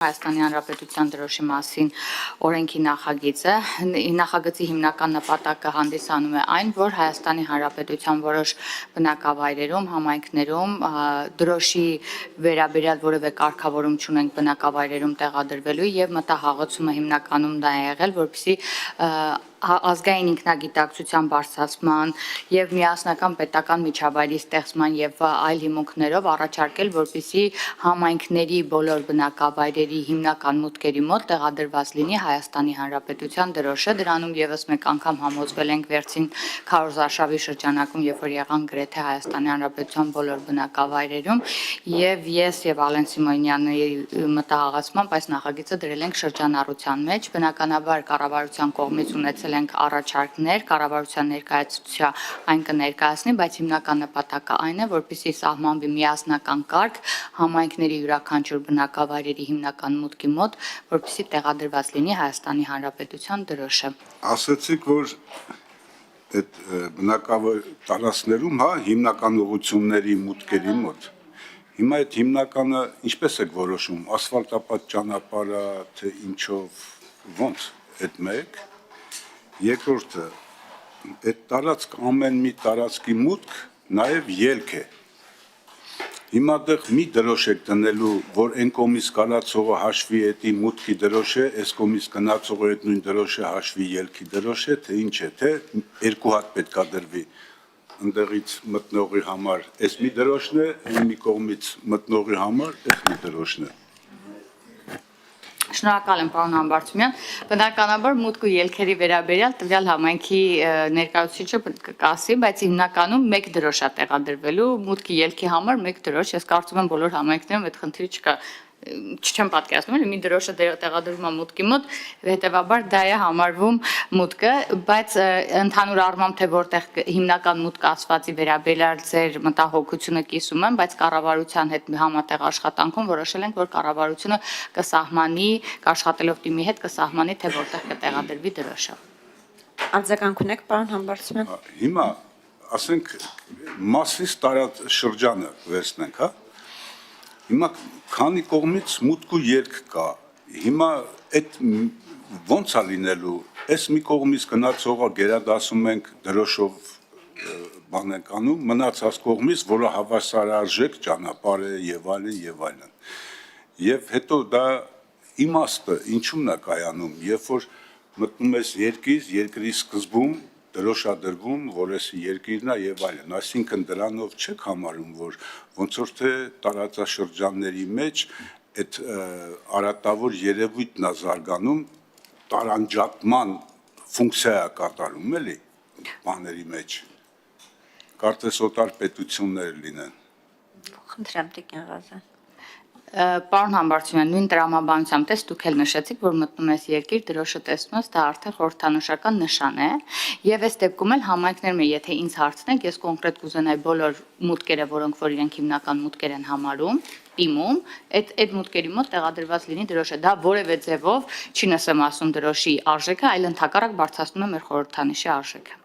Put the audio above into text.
Հայաստանի Հանրապետության դրոշի մասին օրենքի նախագիծը նախագծի հիմնական նպատակը հանդիսանում է այն, որ Հայաստանի Հանրապետության որոշ բնակավայրերում, համայնքներում դրոշի վերաբերյալ որևէ կարգավորում չունենք բնակավայրերում տեղադրվելու եւ մտահաղացումը հիմնականում դա է եղել, որպեսզի ազգային ինքնագիտակցության բարձրացման եւ միասնական պետական միջավայրի ստեղծման եւ այլ հիմունքներով առաջարկել, որպեսզի համայնքների բոլոր բնակավայրերի հիմնական մուտքերի մոտ տեղադրված լինի Հայաստանի Հանրապետության դրոշը։ Դրանում եւս մեկ անգամ համոզվել ենք վերցին քարոզարշավի շրջանակում, երբ որ եղան գրեթե Հայաստանի Հանրապետության բոլոր բնակավայրերում, եւ ես եւ Ալեն Սիմոնյանի մտահաղացմամբ այս նախագիծը դրել ենք շրջանառության մեջ։ Բնականաբար կառավարության կողմից ունեցել ենք առաջարկներ, կառավարության ներկայացուցիչ այն կներկայացնի, բայց հիմնական նպատակը այն է, որպեսզի սահմանվի միասնական կարգ համայնքների յուրաքանչյուր բնակավայրերի հիմնական մուտքի մոտ, որպեսզի տեղադրված լինի Հայաստանի Հանրապետության դրոշը։ Ասացիք, որ այդ բնակավայր տարածքներում, հիմնական ուղղությունների մուտքերի մոտ։ Հիմա այդ հիմնականը ինչպես եք որոշում, ասֆալտապատ ճանապարհը, թե ինչով, ոնց, այդ մեկ։ Երկրորդը, այդ տարածք ամեն մի տարածքի մուտք նաև ելք է։ Հիմա դեռ մի դրոշ եք դնելու, որ այն կողմից գալացողը հաշվի էդի մուտքի դրոշ է, այս կողմից գնացողը այդ նույն դրոշը հաշվի ելքի դրոշ է, թե ինչ է, թե երկու հատ պետք է դրվի ընդեղից մտնողի համար, այս մի դրոշն է, այն մի կողմից մտնողի համար, այս մի դրոշն է։ Շնորհակալ եմ, պարոն Համբարձումյան։ Բնականաբար մուտք ու ելքերի վերաբերյալ տվյալ համայնքի ներկայացուցիչը կասի, բայց հիմնականում մեկ դրոշ է տեղադրվելու մուտքի ելքի համար մեկ դրոշ։ Ես կարծում եմ բոլոր համայնքներում այդ խնդիրը չկա։ Չեմ պատկերացնում, մի դրոշը տեղադրվում է մուտքի մոտ, հետեւաբար դա է համարվում մուտքը, բայց ընդհանուր առմամբ թե որտեղ հիմնական մուտքը ասվածի վերաբերյալ ձեր մտահոգությունը կիսում եմ, բայց կառավարության հետ համատեղ աշխատանքում որոշել ենք, որ կառավարությունը կսահմանի, կաշխատելով թիմի հետ կսահմանի, թե որտեղ կտեղադրվի դրոշը։ Արձագանք ունեք, պարոն Համբարձումյան։ Հիմա ասենք Մասիս տարածաշրջանը վերցնենք, Հիմա քանի կողմից մուտք ու ելք կա, հիմա այդ ոնց է լինելու, այս մի կողմից գնացողը գերադասում ենք դրոշով բան ենք անում, մնացած կողմից, որը հավասարարժեք ճանապարհ է եւ այլն եւ այլն։ Եվ հետո դա իմաստը ինչու՞մն է կայանում, երբ որ մտնում ես երկրի սկզբում դրոշադրվում, որ էսի երկիրն է եւ այլն, այսինքն դրանով չեք համարում, որ ոնց որ թե տարածաշրջանների մեջ այդ արատավոր երևույթն է զարգանում, տարանջատման ֆունկցիա է կատարում, էլի, բաների մեջ, կարծես օտար պետություններ լինեն։ Խնդրեմ, Տիկին Ղազան։ Պարոն Համբարձումյան, նույն տրամաբանությամբ տես դուք էլ նշեցիք, որ մտնում ես երկիր, դրոշը տեսնում ես, դա արդեն խորհրդանշական նշան է, եւ այս դեպքում էլ համայնքներում, եթե ինձ հարցնեք, ես կոնկրետ կուզենայի բոլոր մուտքերը, որոնք որ իրենք հիմնական մուտքեր են համարում, իմում, այդ մուտքերի մոտ տեղադրված լինի դրոշը, դա որևէ ձևով չի նսեմացնում դրոշի արժեքը, այլ ընդհակառակ բարձրացնում է մեր խորհրդանիշի արժեքը։